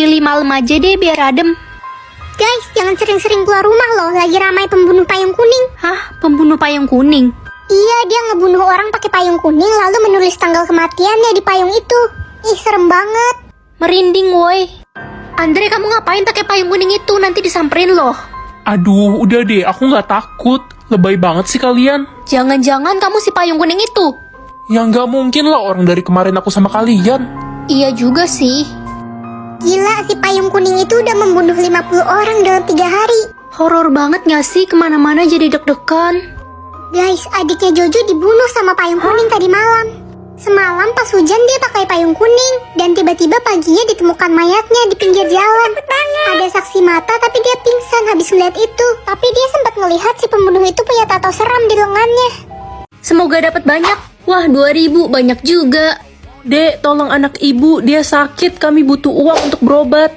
pilih malam aja deh biar adem. Guys, jangan sering-sering keluar rumah loh, lagi ramai pembunuh payung kuning. Hah? Pembunuh payung kuning? Iya, dia ngebunuh orang pakai payung kuning lalu menulis tanggal kematiannya di payung itu. Ih, serem banget. Merinding woi. Andre, kamu ngapain pakai payung kuning itu? Nanti disamperin loh. Aduh, udah deh, aku nggak takut. Lebay banget sih kalian. Jangan-jangan kamu si payung kuning itu? Ya nggak mungkin lah, orang dari kemarin aku sama kalian. Iya juga sih. Gila, si payung kuning itu udah membunuh 50 orang dalam 3 hari. Horor banget gak sih? Kemana-mana jadi deg-degan. Guys, adiknya Jojo dibunuh sama payung kuning tadi malam. Semalam pas hujan dia pakai payung kuning, dan tiba-tiba paginya ditemukan mayatnya di pinggir jalan. Ada saksi mata tapi dia pingsan habis melihat itu. Tapi dia sempat melihat si pembunuh itu punya tato seram di lengannya. Semoga dapat banyak. Wah, 2000 banyak juga. Dek, tolong anak ibu, dia sakit, kami butuh uang untuk berobat.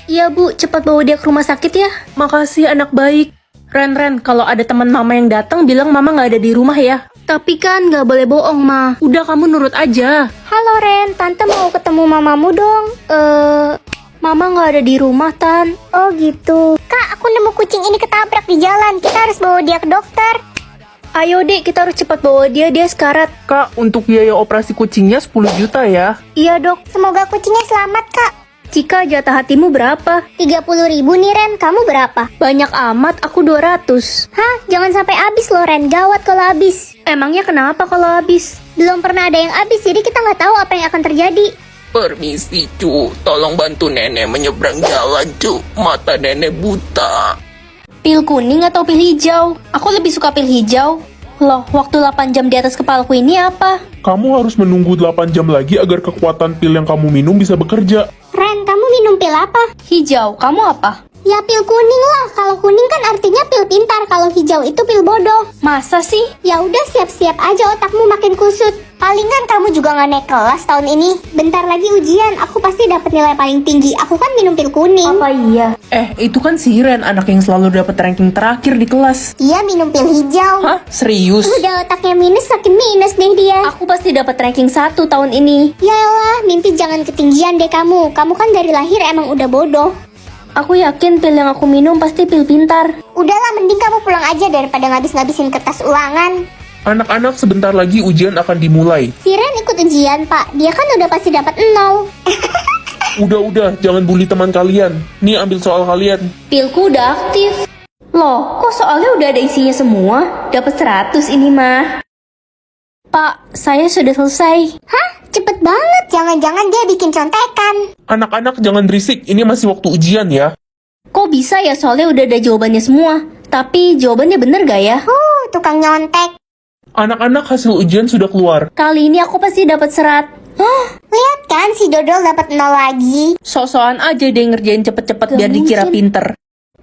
Iya bu, cepat bawa dia ke rumah sakit ya. Makasih anak baik. Ren, kalau ada teman mama yang datang, bilang mama nggak ada di rumah ya. Tapi kan gak boleh bohong ma. Udah, kamu nurut aja. Halo Ren, tante mau ketemu mamamu dong. Mama gak ada di rumah Tan. Oh gitu. Kak, aku nemu kucing ini ketabrak di jalan. Kita harus bawa dia ke dokter. Ayo dek, kita harus cepat bawa dia sekarat. Kak, untuk biaya operasi kucingnya 10 juta ya. Iya dok. Semoga kucingnya selamat, Kak. Cika, jatah hatimu berapa? 30.000 nih Ren, kamu berapa? Banyak amat, aku 200. Hah? Jangan sampai habis loh Ren, gawat kalau habis. Emangnya kenapa kalau habis? Belum pernah ada yang habis, jadi kita nggak tahu apa yang akan terjadi. Permisi cu, tolong bantu nenek menyeberang jalan cu, mata nenek buta. Pil kuning atau pil hijau? Aku lebih suka pil hijau. Loh, waktu 8 jam di atas kepalaku ini apa? Kamu harus menunggu 8 jam lagi agar kekuatan pil yang kamu minum bisa bekerja. Ren, kamu minum pil apa? Hijau, kamu apa? Ya pil kuning lah, kalau kuning kan artinya pil pintar, kalau hijau itu pil bodoh. Masa sih? Ya udah siap-siap aja otakmu makin kusut. Palingan kamu juga nggak naik kelas tahun ini. Bentar lagi ujian, aku pasti dapat nilai paling tinggi. Aku kan minum pil kuning. Apa iya? Itu kan si Ren, anak yang selalu dapat ranking terakhir di kelas. Dia minum pil hijau. Hah? Serius? Udah otaknya minus, makin minus deh dia. Aku pasti dapat ranking 1 tahun ini. Yalah, mimpi jangan ketinggian deh kamu. Kamu kan dari lahir emang udah bodoh. Aku yakin pil yang aku minum pasti pil pintar. Udahlah, mending kamu pulang aja daripada ngabis-ngabisin kertas ulangan. Anak-anak, sebentar lagi ujian akan dimulai. Si Ren ikut ujian, Pak. Dia kan udah pasti dapat 0. Udah, jangan bully teman kalian. Nih, ambil soal kalian. Pilku udah aktif. Loh, kok soalnya udah ada isinya semua? Dapat 100 ini mah. Pak, saya sudah selesai. Hah? Cepet banget. Jangan-jangan dia bikin contekan. Anak-anak, jangan berisik. Ini masih waktu ujian ya. Kok bisa ya, soalnya udah ada jawabannya semua. Tapi jawabannya bener gak ya? Tukang nyontek. Anak-anak, hasil ujian sudah keluar. Kali ini aku pasti dapat 100. Lihat kan si Dodol dapat 0 lagi. Sok-sokan aja deh ngerjain cepet-cepet biar dikira pinter.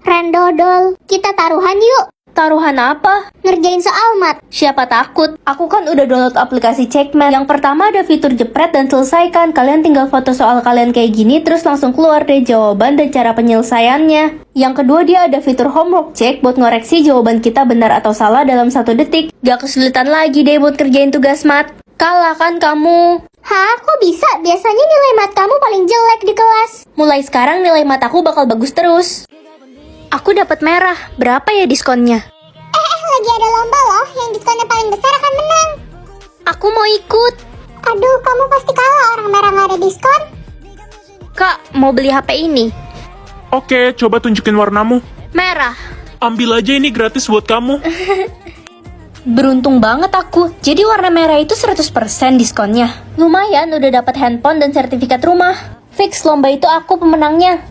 Ren Dodol, kita taruhan yuk. Taruhan apa? Ngerjain soal mat. Siapa takut? Aku kan udah download aplikasi Checkmate. Yang pertama ada fitur jepret dan selesaikan. Kalian tinggal foto soal kalian kayak gini, terus langsung keluar deh jawaban dan cara penyelesaiannya. Yang kedua dia ada fitur homework check buat ngoreksi jawaban kita benar atau salah dalam 1 detik. Gak kesulitan lagi deh buat kerjain tugas mat. Kalah kan kamu? Hah, kok bisa? Biasanya nilai mat kamu paling jelek di kelas. Mulai sekarang nilai mat aku bakal bagus terus. Aku dapat merah. Berapa ya diskonnya? Lagi ada lomba loh, yang diskonnya paling besar akan menang. Aku mau ikut. Aduh, kamu pasti kalah, orang merah nggak ada diskon. Kak, mau beli HP ini. Oke, coba tunjukin warnamu. Merah. Ambil aja, ini gratis buat kamu. Beruntung banget aku. Jadi warna merah itu 100% diskonnya. Lumayan udah dapat handphone dan sertifikat rumah. Fix lomba itu aku pemenangnya.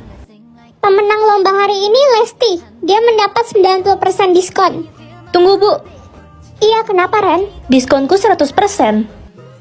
Pemenang lomba hari ini Lesti. Dia mendapat 90% diskon. Tunggu bu. Iya, kenapa Ren? Diskonku 100%.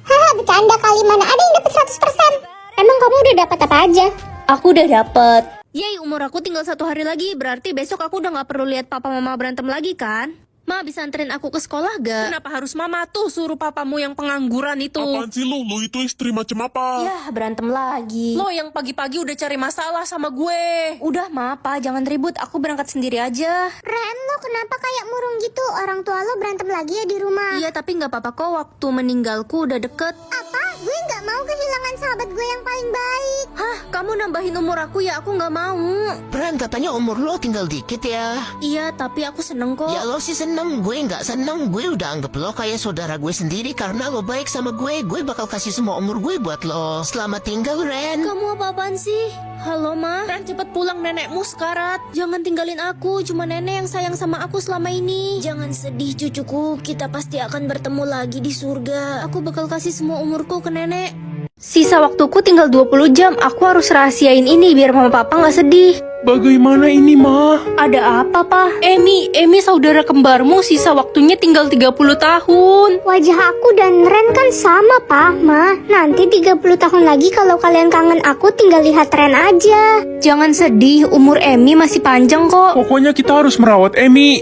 Haha, bercanda kali, mana ada yang dapat 100%. Emang kamu udah dapat apa aja? Aku udah dapet. Yeay, umur aku tinggal 1 hari lagi. Berarti besok aku udah gak perlu lihat papa mama berantem lagi kan? Ma, bisa anterin aku ke sekolah gak? Kenapa harus mama tuh suruh papamu yang pengangguran itu? Apaan sih lu? Lu itu istri macam apa? Yah, berantem lagi. Lo yang pagi-pagi udah cari masalah sama gue. Udah, Ma, Pa, jangan ribut. Aku berangkat sendiri aja. Ren, lo kenapa kayak murung gitu? Orang tua lo berantem lagi ya di rumah. Iya, tapi nggak apa-apa kok. Waktu meninggalku udah deket. Apa? Gue nggak mau kehilangan sahabat gue yang paling baik. Hah, kamu nambahin umur aku ya? Aku nggak mau. Ren, katanya umur lo tinggal dikit ya. Iya, tapi aku seneng kok. Ya lo sih seneng, gue nggak seneng. Gue udah anggap lo kayak saudara gue sendiri karena lo baik sama gue. Gue bakal kasih semua umur gue buat lo. Selamat tinggal, Ren. Kamu apa-apaan sih? Halo, Ma. Ren, cepet pulang, nenekmu sekarat. Jangan tinggalin aku. Cuma nenek yang sayang sama aku selama ini. Jangan sedih, cucuku. Kita pasti akan bertemu lagi di surga. Aku bakal kasih semua umurku ke nenek. Sisa waktuku tinggal 20 jam. Aku harus rahasiain ini biar mama papa nggak sedih. Bagaimana ini, Ma? Ada apa, Pa? Emi saudara kembarmu sisa waktunya tinggal 30 tahun. Wajah aku dan Ren kan sama, Pa, Ma. Nanti 30 tahun lagi kalau kalian kangen aku tinggal lihat Ren aja. Jangan sedih, umur Emi masih panjang kok. Pokoknya kita harus merawat Emi.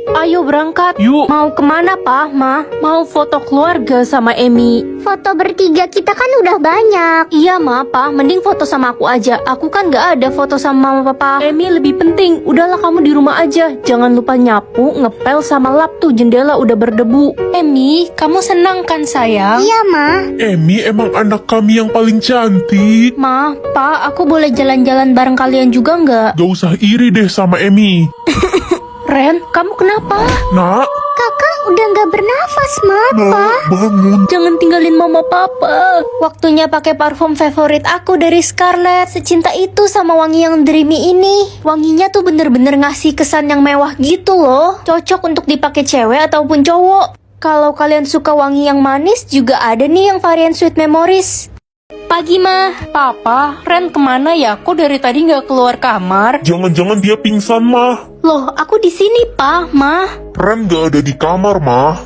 Ayo berangkat. Yuk. Mau kemana, Pa, Ma? Mau foto keluarga sama Emi. Foto bertiga kita kan udah banyak. Iya, Ma, Pa. Mending foto sama aku aja. Aku kan nggak ada foto sama mama papa. Emi lebih penting. Udahlah kamu di rumah aja. Jangan lupa nyapu, ngepel sama lap tuh jendela udah berdebu. Emi, kamu senang kan, sayang? Iya, Ma. Emi emang anak kami yang paling cantik. Ma, Pa, aku boleh jalan-jalan bareng kalian juga nggak? Gak usah iri deh sama Emi. Ren, kamu kenapa? Nak, Kakak udah nggak bernafas, Ma. nak, bangun. Jangan tinggalin mama papa. Waktunya pakai parfum favorit aku dari Scarlett. Secinta itu sama wangi yang dreamy ini. Wanginya tuh bener-bener ngasih kesan yang mewah gitu loh. Cocok untuk dipakai cewek ataupun cowok. Kalau kalian suka wangi yang manis, juga ada nih yang varian Sweet Memories. Pagi, Ma. Papa, Ren kemana ya? Kok dari tadi nggak keluar kamar? Jangan-jangan dia pingsan, Ma. Loh, aku di sini, Pa, Ma. Ren gak ada di kamar, Ma.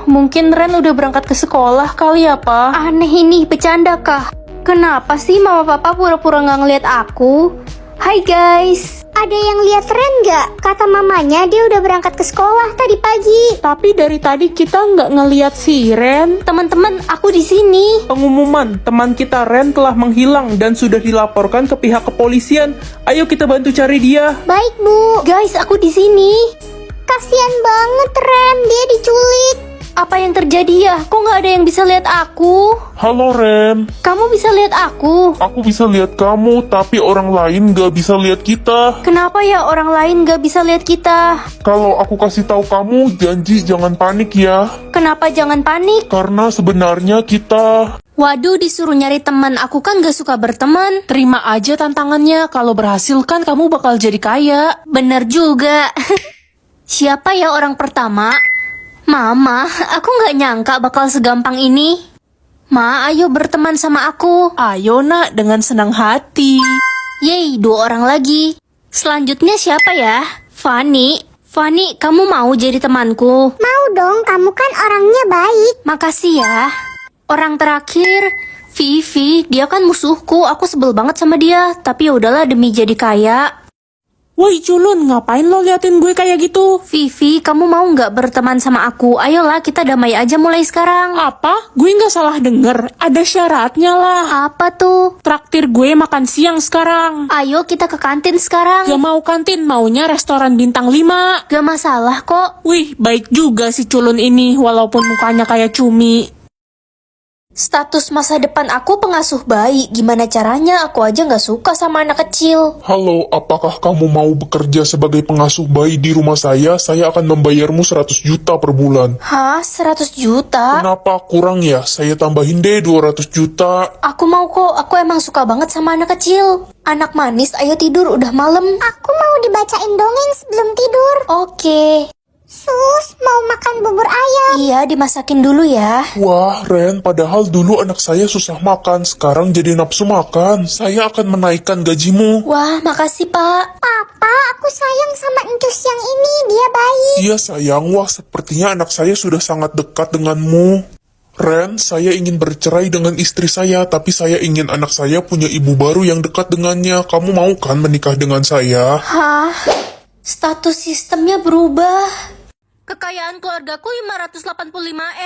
Mungkin Ren udah berangkat ke sekolah kali ya, Pa? Aneh ini, bercanda kah? Kenapa sih mama papa pura-pura nggak ngeliat aku? Hai guys. Ada yang lihat Ren nggak? Kata mamanya dia udah berangkat ke sekolah tadi pagi. Tapi dari tadi kita nggak ngeliat si Ren. Teman-teman, aku di sini. Pengumuman, teman kita Ren telah menghilang dan sudah dilaporkan ke pihak kepolisian. Ayo kita bantu cari dia. Baik, Bu. Guys, aku di sini. Kasian banget Ren, dia diculik. Apa yang terjadi ya? Kok nggak ada yang bisa lihat aku? Halo, Ren. Kamu bisa lihat aku? Aku bisa lihat kamu, tapi orang lain gak bisa lihat kita. Kenapa ya orang lain nggak bisa lihat kita? Kalau aku kasih tahu kamu, janji jangan panik ya. Kenapa jangan panik? Karena sebenarnya kita... Waduh, disuruh nyari teman. Aku kan gak suka berteman. Terima aja tantangannya. Kalau berhasil kan kamu bakal jadi kaya. Bener juga. Siapa ya orang pertama? Mama, aku nggak nyangka bakal segampang ini. Ma, ayo berteman sama aku. Ayo nak, dengan senang hati. Yeay, 2 orang lagi. Selanjutnya siapa ya? Fanny. Fanny, kamu mau jadi temanku? Mau dong, kamu kan orangnya baik. Makasih ya. Orang terakhir, Vivi. Dia kan musuhku. Aku sebel banget sama dia. Tapi ya udahlah demi jadi kaya. Woi culun, ngapain lo liatin gue kayak gitu? Vivi, kamu mau nggak berteman sama aku? Ayolah, kita damai aja mulai sekarang. Apa? Gue nggak salah denger. Ada syaratnya lah. Apa tuh? Traktir gue makan siang sekarang. Ayo kita ke kantin sekarang. Gak mau kantin, maunya restoran bintang 5. Gak masalah kok. Wih, baik juga si culun ini, walaupun mukanya kayak cumi. Status masa depan aku pengasuh bayi. Gimana caranya? Aku aja nggak suka sama anak kecil. Halo, apakah kamu mau bekerja sebagai pengasuh bayi di rumah saya? Saya akan membayarmu 100 juta per bulan. Hah? 100 juta? Kenapa kurang ya? Saya tambahin deh 200 juta. Aku mau kok. Aku emang suka banget sama anak kecil. Anak manis, ayo tidur. Udah malam. Aku mau dibacain dongeng sebelum tidur. Oke. Sus, mau makan bubur ayam. Iya, dimasakin dulu ya. Wah, Ren, padahal dulu anak saya susah makan, sekarang jadi nafsu makan. Saya akan menaikkan gajimu. Wah, makasih Pak. Papa, aku sayang sama encus yang ini, dia baik. Iya sayang, wah sepertinya anak saya sudah sangat dekat denganmu. Ren, saya ingin bercerai dengan istri saya, tapi saya ingin anak saya punya ibu baru yang dekat dengannya. Kamu mau kan menikah dengan saya? Hah? Status sistemnya berubah. Kekayaan keluargaku 585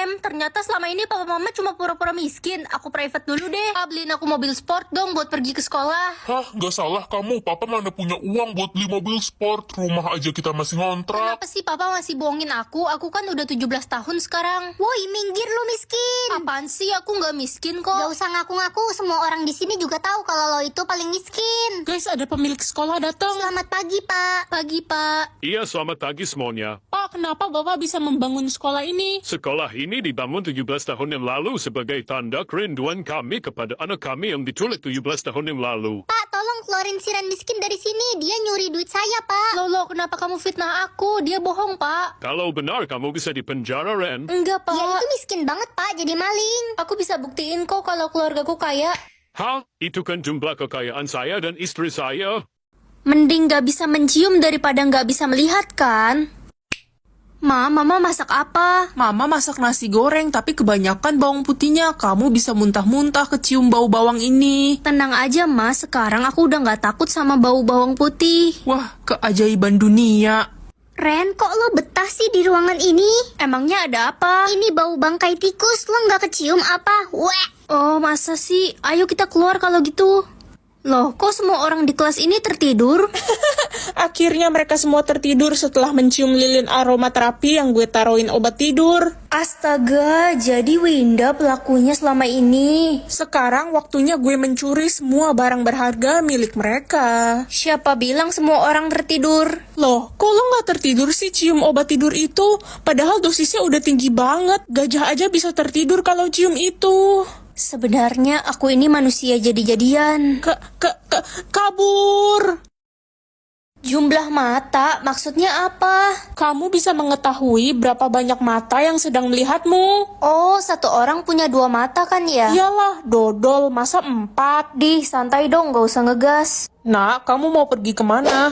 M. Ternyata selama ini papa mama cuma pura-pura miskin. Aku private dulu deh. Beliin aku mobil sport dong buat pergi ke sekolah. Hah, gak salah kamu. Papa mana punya uang buat beli mobil sport. Rumah aja kita masih ngontrak. Kenapa sih papa masih bohongin aku? Aku kan udah 17 tahun sekarang. Woi, minggir lu miskin. Apaan sih? Aku nggak miskin kok. Gak usah ngaku-ngaku, semua orang di sini juga tahu kalau lo itu paling miskin. Guys, ada pemilik sekolah datang. Selamat pagi, Pak. Pagi, Pak. Iya, selamat pagi semuanya. Pak, kenapa Bapak bisa membangun sekolah ini? Sekolah ini dibangun 17 tahun yang lalu sebagai tanda kerinduan kami kepada anak kami yang diculik 17 tahun yang lalu. Pak, tolong keluarin si Ren miskin dari sini. Dia nyuri duit saya, Pak. Lolo, kenapa kamu fitnah aku? Dia bohong, Pak. Kalau benar kamu bisa dipenjara, Ren. Enggak, Pak. Dia itu miskin banget, Pak. Jadi maling. Aku bisa buktiin kok kalau keluargaku kaya. Hah? Itu kan jumlah kekayaan saya dan istri saya. Mending gak bisa mencium daripada gak bisa melihat, kan? Mama masak apa? Mama masak nasi goreng, tapi kebanyakan bawang putihnya. Kamu bisa muntah-muntah kecium bau bawang ini. Tenang aja, Mas. Sekarang aku udah gak takut sama bau bawang putih. Wah, keajaiban dunia. Ren, kok lo betah sih di ruangan ini? Emangnya ada apa? Ini bau bangkai tikus. Lo nggak kecium apa? Weh. Oh, masa sih? Ayo kita keluar kalau gitu. Loh, kok semua orang di kelas ini tertidur? Akhirnya mereka semua tertidur setelah mencium lilin aromaterapi yang gue taruhin obat tidur. Astaga, jadi Winda pelakunya selama ini. Sekarang waktunya gue mencuri semua barang berharga milik mereka. Siapa bilang semua orang tertidur? Loh, kok lo nggak tertidur sih cium obat tidur itu? Padahal dosisnya udah tinggi banget. Gajah aja bisa tertidur kalau cium itu. Sebenarnya aku ini manusia jadi-jadian. Kabur. Jumlah mata maksudnya apa? Kamu bisa mengetahui berapa banyak mata yang sedang melihatmu. Oh, satu orang punya 2 mata kan ya? Iyalah, dodol, masa 4? Dih, santai dong, gak usah ngegas. Nak, kamu mau pergi kemana?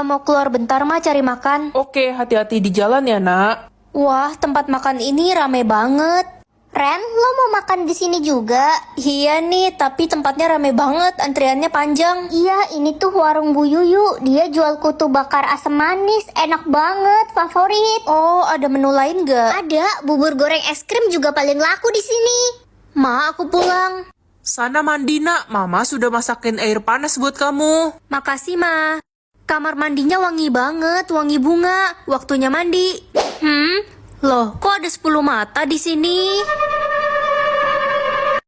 Mau keluar bentar mah cari makan. Oke, hati-hati di jalan ya, nak. Wah, tempat makan ini rame banget. Ren, lo mau makan di sini juga? Iya nih, tapi tempatnya rame banget, antriannya panjang. Iya, ini tuh warung Bu Yuyu. Dia jual kutu bakar asam manis. Enak banget, favorit. Oh, ada menu lain gak? Ada, bubur goreng es krim juga paling laku di sini. Ma, aku pulang. Sana mandi, nak. Mama sudah masakin air panas buat kamu. Makasih, Ma. Kamar mandinya wangi banget, wangi bunga. Waktunya mandi. Loh, kok ada 10 mata di sini?